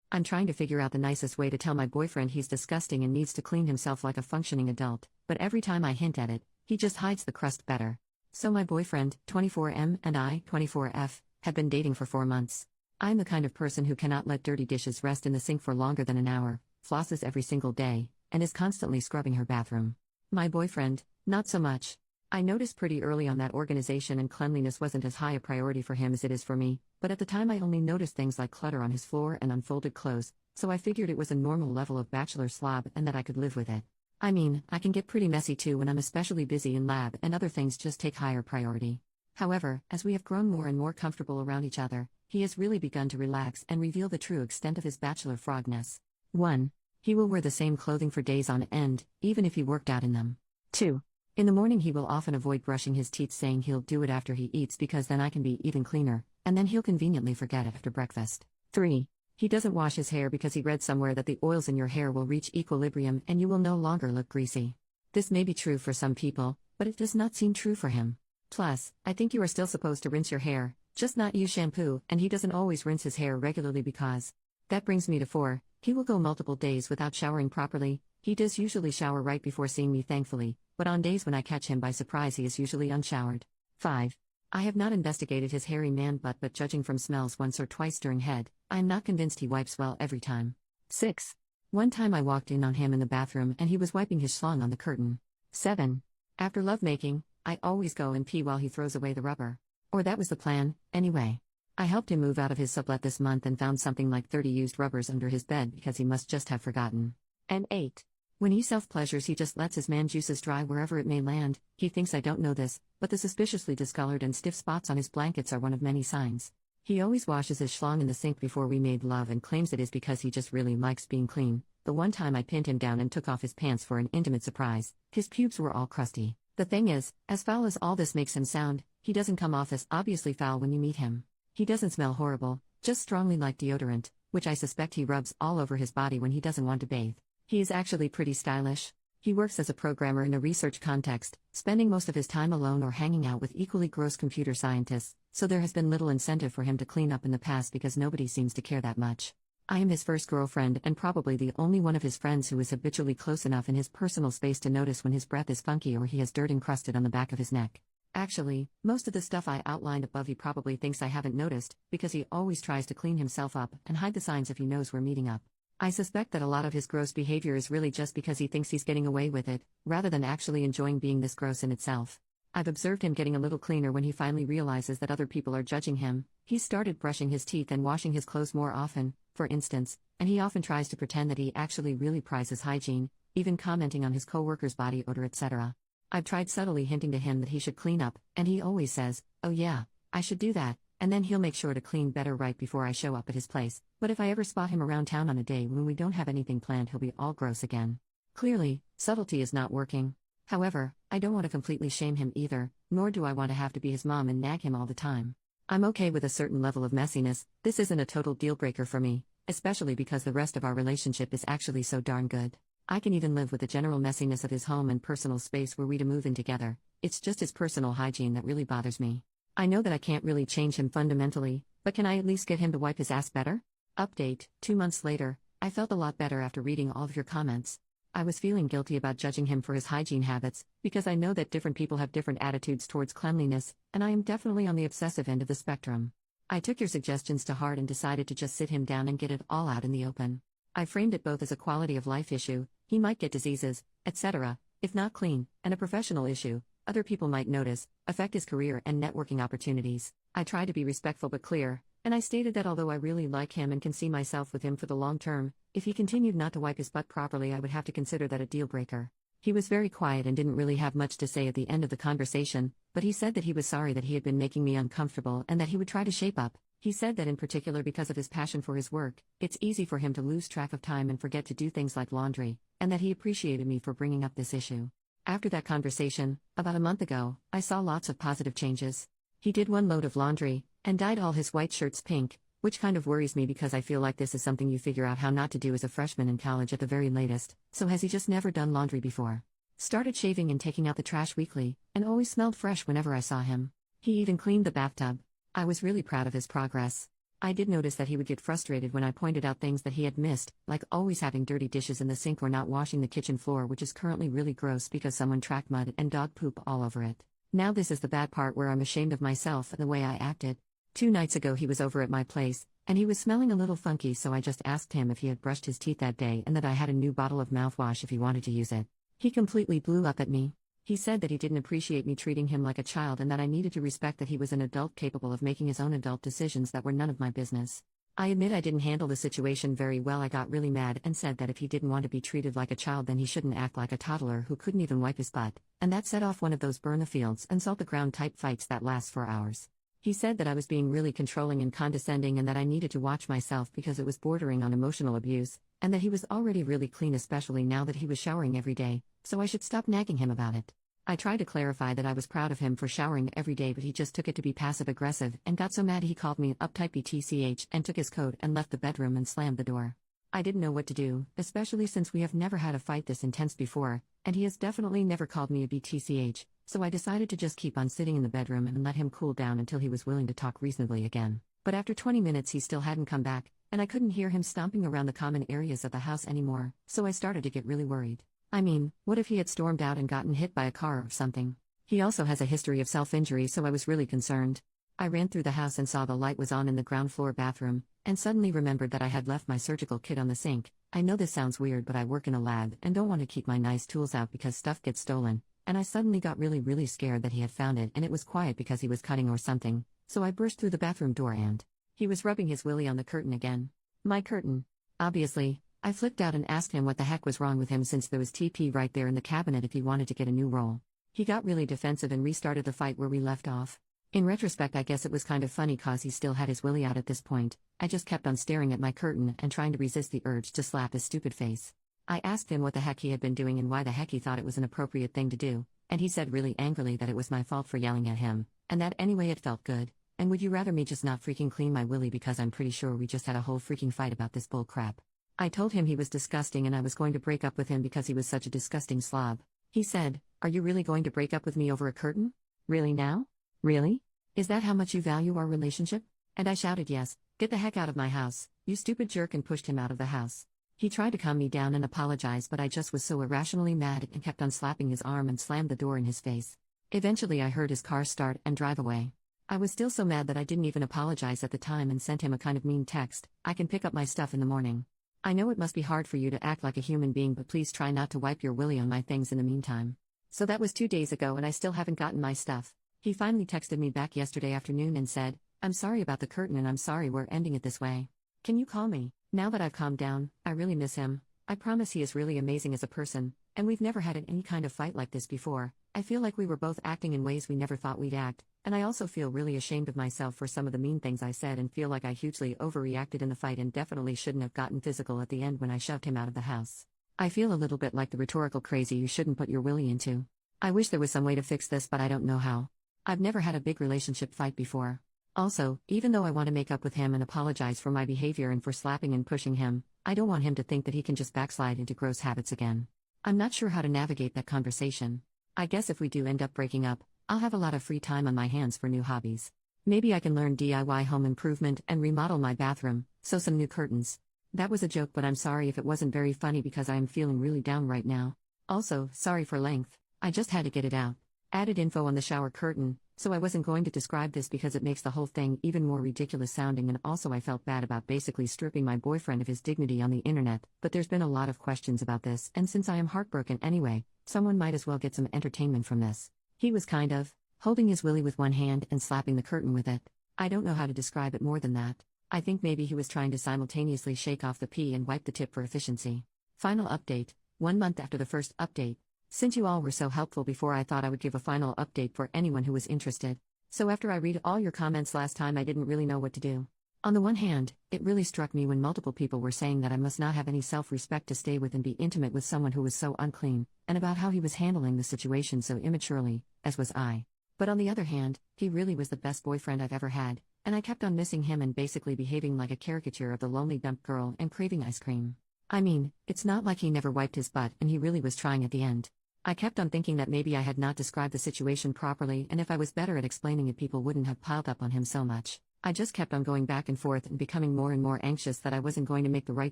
I'm trying to figure out the nicest way to tell my boyfriend he's disgusting and needs to clean himself like a functioning adult, but every time I hint at it, he just hides the crust better. So my boyfriend, 24M, and I, 24F, have been dating for 4 months. I'm the kind of person who cannot let dirty dishes rest in the sink for longer than an hour, flosses every single day, and is constantly scrubbing her bathroom. My boyfriend, not so much. I noticed pretty early on that organization and cleanliness wasn't as high a priority for him as it is for me, but at the time I only noticed things like clutter on his floor and unfolded clothes, so I figured it was a normal level of bachelor slob and that I could live with it. I mean, I can get pretty messy too when I'm especially busy in lab and other things just take higher priority. However, as we have grown more and more comfortable around each other, he has really begun to relax and reveal the true extent of his bachelor frogness. 1. He will wear the same clothing for days on end, even if he worked out in them. 2. In the morning he will often avoid brushing his teeth, saying he'll do it after he eats because then I can be even cleaner, and then he'll conveniently forget after breakfast. 3. He doesn't wash his hair because he read somewhere that the oils in your hair will reach equilibrium and you will no longer look greasy. This may be true for some people, but it does not seem true for him. Plus, I think you are still supposed to rinse your hair, just not use shampoo, and he doesn't always rinse his hair regularly because. That brings me to 4. He will go multiple days without showering properly. He does usually shower right before seeing me, thankfully, but on days when I catch him by surprise he is usually unshowered. 5. I have not investigated his hairy man butt, but judging from smells once or twice during head, I am not convinced he wipes well every time. 6. One time I walked in on him in the bathroom and he was wiping his schlong on the curtain. 7. After lovemaking, I always go and pee while he throws away the rubber. Or that was the plan, anyway. I helped him move out of his sublet this month and found something like 30 used rubbers under his bed because he must just have forgotten. And 8. When he self-pleasures he just lets his man juices dry wherever it may land. He thinks I don't know this, but the suspiciously discolored and stiff spots on his blankets are one of many signs. He always washes his schlong in the sink before we made love and claims it is because he just really likes being clean. The one time I pinned him down and took off his pants for an intimate surprise, his pubes were all crusty. The thing is, as foul as all this makes him sound, he doesn't come off as obviously foul when you meet him. He doesn't smell horrible, just strongly like deodorant, which I suspect he rubs all over his body when he doesn't want to bathe. He is actually pretty stylish. He works as a programmer in a research context, spending most of his time alone or hanging out with equally gross computer scientists, so there has been little incentive for him to clean up in the past because nobody seems to care that much. I am his first girlfriend and probably the only one of his friends who is habitually close enough in his personal space to notice when his breath is funky or he has dirt encrusted on the back of his neck. Actually, most of the stuff I outlined above he probably thinks I haven't noticed, because he always tries to clean himself up and hide the signs if he knows we're meeting up. I suspect that a lot of his gross behavior is really just because he thinks he's getting away with it, rather than actually enjoying being this gross in itself. I've observed him getting a little cleaner when he finally realizes that other people are judging him. He's started brushing his teeth and washing his clothes more often, for instance, and he often tries to pretend that he actually really prizes hygiene, even commenting on his coworkers' body odor, etc. I've tried subtly hinting to him that he should clean up, and he always says, "Oh yeah, I should do that," and then he'll make sure to clean better right before I show up at his place. But if I ever spot him around town on a day when we don't have anything planned, he'll be all gross again. Clearly, subtlety is not working. However, I don't want to completely shame him either, nor do I want to have to be his mom and nag him all the time. I'm okay with a certain level of messiness. This isn't a total deal breaker for me, especially because the rest of our relationship is actually so darn good. I can even live with the general messiness of his home and personal space were we to move in together. It's just his personal hygiene that really bothers me. I know that I can't really change him fundamentally, but can I at least get him to wipe his ass better? Update, 2 months later, I felt a lot better after reading all of your comments. I was feeling guilty about judging him for his hygiene habits, because I know that different people have different attitudes towards cleanliness, and I am definitely on the obsessive end of the spectrum. I took your suggestions to heart and decided to just sit him down and get it all out in the open. I framed it both as a quality of life issue, he might get diseases, etc., if not clean, and a professional issue, other people might notice, affect his career and networking opportunities. I tried to be respectful but clear, and I stated that although I really like him and can see myself with him for the long term, if he continued not to wipe his butt properly I would have to consider that a deal breaker. He was very quiet and didn't really have much to say at the end of the conversation, but he said that he was sorry that he had been making me uncomfortable and that he would try to shape up. He said that in particular because of his passion for his work, it's easy for him to lose track of time and forget to do things like laundry, and that he appreciated me for bringing up this issue. After that conversation, about a month ago, I saw lots of positive changes. He did 1 load of laundry, and dyed all his white shirts pink, which kind of worries me because I feel like this is something you figure out how not to do as a freshman in college at the very latest. So has he just never done laundry before? Started shaving and taking out the trash weekly, and always smelled fresh whenever I saw him. He even cleaned the bathtub. I was really proud of his progress. I did notice that he would get frustrated when I pointed out things that he had missed, like always having dirty dishes in the sink or not washing the kitchen floor, which is currently really gross because someone tracked mud and dog poop all over it. Now this is the bad part where I'm ashamed of myself and the way I acted. 2 nights ago he was over at my place, and he was smelling a little funky, so I just asked him if he had brushed his teeth that day and that I had a new bottle of mouthwash if he wanted to use it. He completely blew up at me. He said that he didn't appreciate me treating him like a child and that I needed to respect that he was an adult capable of making his own adult decisions that were none of my business. I admit I didn't handle the situation very well. I got really mad and said that if he didn't want to be treated like a child, then he shouldn't act like a toddler who couldn't even wipe his butt, and that set off one of those burn the fields and salt the ground type fights that last for hours. He said that I was being really controlling and condescending and that I needed to watch myself because it was bordering on emotional abuse, and that he was already really clean, especially now that he was showering every day, so I should stop nagging him about it. I tried to clarify that I was proud of him for showering every day, but he just took it to be passive-aggressive and got so mad he called me uptight BTCH and took his coat and left the bedroom and slammed the door. I didn't know what to do, especially since we have never had a fight this intense before, and he has definitely never called me a BTCH, so I decided to just keep on sitting in the bedroom and let him cool down until he was willing to talk reasonably again. But after 20 minutes he still hadn't come back, and I couldn't hear him stomping around the common areas of the house anymore, so I started to get really worried. I mean, what if he had stormed out and gotten hit by a car or something? He also has a history of self-injury, so I was really concerned. I ran through the house and saw the light was on in the ground floor bathroom, and suddenly remembered that I had left my surgical kit on the sink. I know this sounds weird, but I work in a lab and don't want to keep my nice tools out because stuff gets stolen, and I suddenly got really scared that he had found it and it was quiet because he was cutting or something, so I burst through the bathroom door and he was rubbing his willy on the curtain again. My curtain. Obviously. I flipped out and asked him what the heck was wrong with him since there was TP right there in the cabinet if he wanted to get a new roll. He got really defensive and restarted the fight where we left off. In retrospect, I guess it was kind of funny cause he still had his willy out at this point. I just kept on staring at my curtain and trying to resist the urge to slap his stupid face. I asked him what the heck he had been doing and why the heck he thought it was an appropriate thing to do, and he said really angrily that it was my fault for yelling at him, and that anyway it felt good, and would you rather me just not freaking clean my willy because I'm pretty sure we just had a whole freaking fight about this bull crap. I told him he was disgusting and I was going to break up with him because he was such a disgusting slob. He said, "Are you really going to break up with me over a curtain? Really now? Really? Is that how much you value our relationship?" And I shouted, "Yes, get the heck out of my house, you stupid jerk," and pushed him out of the house. He tried to calm me down and apologize, but I just was so irrationally mad and kept on slapping his arm and slammed the door in his face. Eventually I heard his car start and drive away. I was still so mad that I didn't even apologize at the time and sent him a kind of mean text, "I can pick up my stuff in the morning. I know it must be hard for you to act like a human being, but please try not to wipe your willy on my things in the meantime." So that was 2 days ago and I still haven't gotten my stuff. He finally texted me back yesterday afternoon and said, "I'm sorry about the curtain and I'm sorry we're ending it this way. Can you call me?" Now that I've calmed down, I really miss him. I promise he is really amazing as a person, and we've never had any kind of fight like this before. I feel like we were both acting in ways we never thought we'd act, and I also feel really ashamed of myself for some of the mean things I said and feel like I hugely overreacted in the fight and definitely shouldn't have gotten physical at the end when I shoved him out of the house. I feel a little bit like the rhetorical crazy you shouldn't put your willy into. I wish there was some way to fix this, but I don't know how. I've never had a big relationship fight before. Also, even though I want to make up with him and apologize for my behavior and for slapping and pushing him, I don't want him to think that he can just backslide into gross habits again. I'm not sure how to navigate that conversation. I guess if we do end up breaking up, I'll have a lot of free time on my hands for new hobbies. Maybe I can learn DIY home improvement and remodel my bathroom, sew some new curtains. That was a joke, but I'm sorry if it wasn't very funny because I am feeling really down right now. Also, sorry for length. I just had to get it out. Added info on the shower curtain, so I wasn't going to describe this because it makes the whole thing even more ridiculous sounding, and also I felt bad about basically stripping my boyfriend of his dignity on the internet, but there's been a lot of questions about this, and since I am heartbroken anyway, someone might as well get some entertainment from this. He was kind of holding his willy with one hand and slapping the curtain with it. I don't know how to describe it more than that. I think maybe he was trying to simultaneously shake off the pee and wipe the tip for efficiency. Final update, 1 month after the first update. Since you all were so helpful before, I thought I would give a final update for anyone who was interested. So after I read all your comments last time, I didn't really know what to do. On the one hand, it really struck me when multiple people were saying that I must not have any self-respect to stay with and be intimate with someone who was so unclean, and about how he was handling the situation so immaturely, as was I. But on the other hand, he really was the best boyfriend I've ever had, and I kept on missing him and basically behaving like a caricature of the lonely dump girl and craving ice cream. I mean, it's not like he never wiped his butt, and he really was trying at the end. I kept on thinking that maybe I had not described the situation properly, and if I was better at explaining it, people wouldn't have piled up on him so much. I just kept on going back and forth and becoming more and more anxious that I wasn't going to make the right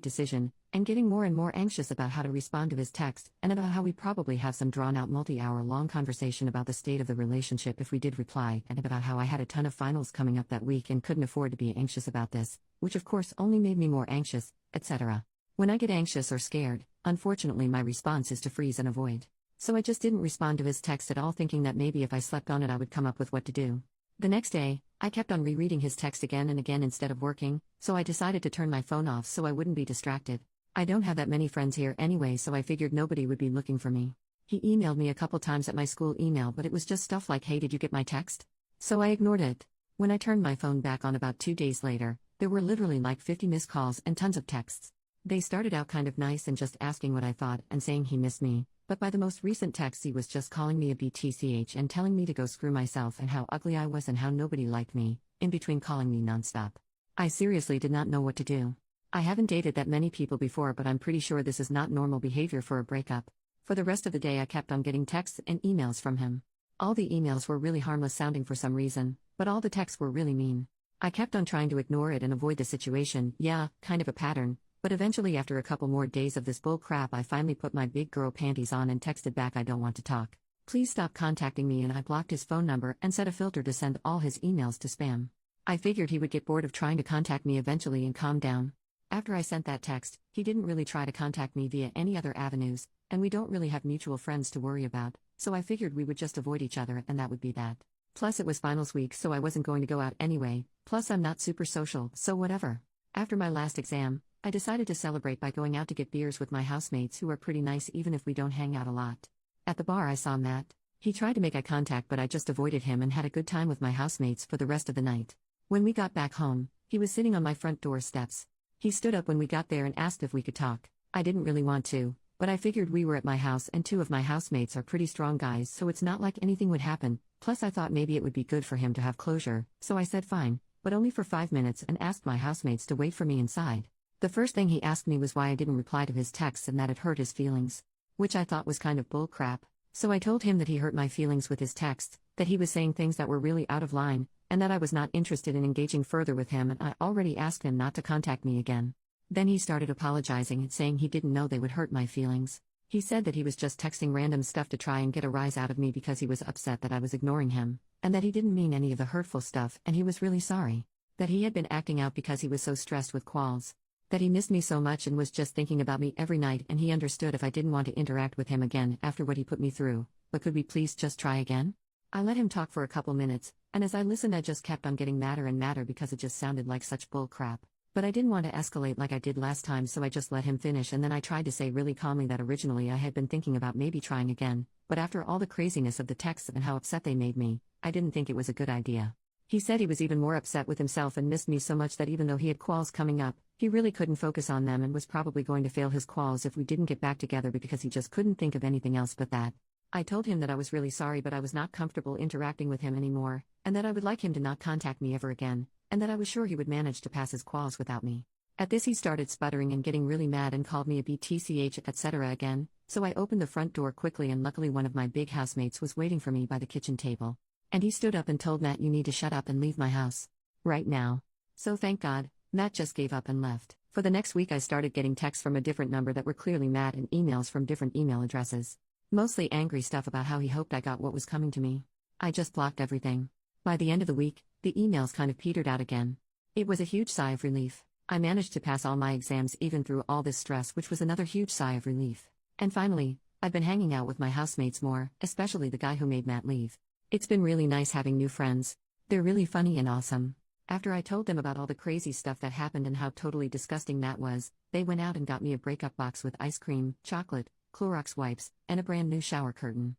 decision, and getting more and more anxious about how to respond to his text, and about how we'd probably have some drawn-out multi-hour long conversation about the state of the relationship if we did reply, and about how I had a ton of finals coming up that week and couldn't afford to be anxious about this, which of course only made me more anxious, etc. When I get anxious or scared, unfortunately my response is to freeze and avoid. So I just didn't respond to his text at all, thinking that maybe if I slept on it I would come up with what to do. The next day, I kept on rereading his text again and again instead of working, so I decided to turn my phone off so I wouldn't be distracted. I don't have that many friends here anyway, so I figured nobody would be looking for me. He emailed me a couple times at my school email, but it was just stuff like, "Hey, did you get my text?" So I ignored it. When I turned my phone back on about 2 days later, there were literally like 50 missed calls and tons of texts. They started out kind of nice and just asking what I thought and saying he missed me, but by the most recent text he was just calling me a BTCH and telling me to go screw myself and how ugly I was and how nobody liked me, in between calling me nonstop. I seriously did not know what to do. I haven't dated that many people before, but I'm pretty sure this is not normal behavior for a breakup. For the rest of the day I kept on getting texts and emails from him. All the emails were really harmless sounding for some reason, but all the texts were really mean. I kept on trying to ignore it and avoid the situation, yeah, kind of a pattern. But eventually, after a couple more days of this bull crap, I finally put my big girl panties on and texted back, "I don't want to talk. Please stop contacting me," and I blocked his phone number and set a filter to send all his emails to spam. I figured he would get bored of trying to contact me eventually and calm down. After I sent that text, he didn't really try to contact me via any other avenues, and we don't really have mutual friends to worry about, so I figured we would just avoid each other and that would be that. Plus it was finals week, so I wasn't going to go out anyway, plus I'm not super social, so whatever. After my last exam, I decided to celebrate by going out to get beers with my housemates, who are pretty nice even if we don't hang out a lot. At the bar I saw Matt. He tried to make eye contact, but I just avoided him and had a good time with my housemates for the rest of the night. When we got back home, he was sitting on my front door steps. He stood up when we got there and asked if we could talk. I didn't really want to, but I figured we were at my house and 2 of my housemates are pretty strong guys, so it's not like anything would happen. Plus I thought maybe it would be good for him to have closure, so I said fine, but only for 5 minutes, and asked my housemates to wait for me inside. The first thing he asked me was why I didn't reply to his texts and that it hurt his feelings. Which I thought was kind of bull crap, so I told him that he hurt my feelings with his texts, that he was saying things that were really out of line, and that I was not interested in engaging further with him, and I already asked him not to contact me again. Then he started apologizing and saying he didn't know they would hurt my feelings. He said that he was just texting random stuff to try and get a rise out of me because he was upset that I was ignoring him, and that he didn't mean any of the hurtful stuff and he was really sorry. That he had been acting out because he was so stressed with quals. That he missed me so much and was just thinking about me every night, and he understood if I didn't want to interact with him again after what he put me through, but could we please just try again? I let him talk for a couple minutes, and as I listened I just kept on getting madder and madder because it just sounded like such bull crap. But I didn't want to escalate like I did last time, so I just let him finish, and then I tried to say really calmly that originally I had been thinking about maybe trying again, but after all the craziness of the texts and how upset they made me, I didn't think it was a good idea. He said he was even more upset with himself and missed me so much that even though he had quals coming up, he really couldn't focus on them and was probably going to fail his quals if we didn't get back together because he just couldn't think of anything else but that. I told him that I was really sorry, but I was not comfortable interacting with him anymore, and that I would like him to not contact me ever again, and that I was sure he would manage to pass his quals without me. At this he started sputtering and getting really mad and called me a BTCH etc. again, so I opened the front door quickly, and luckily one of my big housemates was waiting for me by the kitchen table. And he stood up and told Matt, "You need to shut up and leave my house. Right now." So thank God, Matt just gave up and left. For the next week I started getting texts from a different number that were clearly Matt and emails from different email addresses. Mostly angry stuff about how he hoped I got what was coming to me. I just blocked everything. By the end of the week, the emails kind of petered out again. It was a huge sigh of relief. I managed to pass all my exams even through all this stress, which was another huge sigh of relief. And finally, I've been hanging out with my housemates more, especially the guy who made Matt leave. It's been really nice having new friends. They're really funny and awesome. After I told them about all the crazy stuff that happened and how totally disgusting Matt was, they went out and got me a breakup box with ice cream, chocolate, Clorox wipes, and a brand new shower curtain.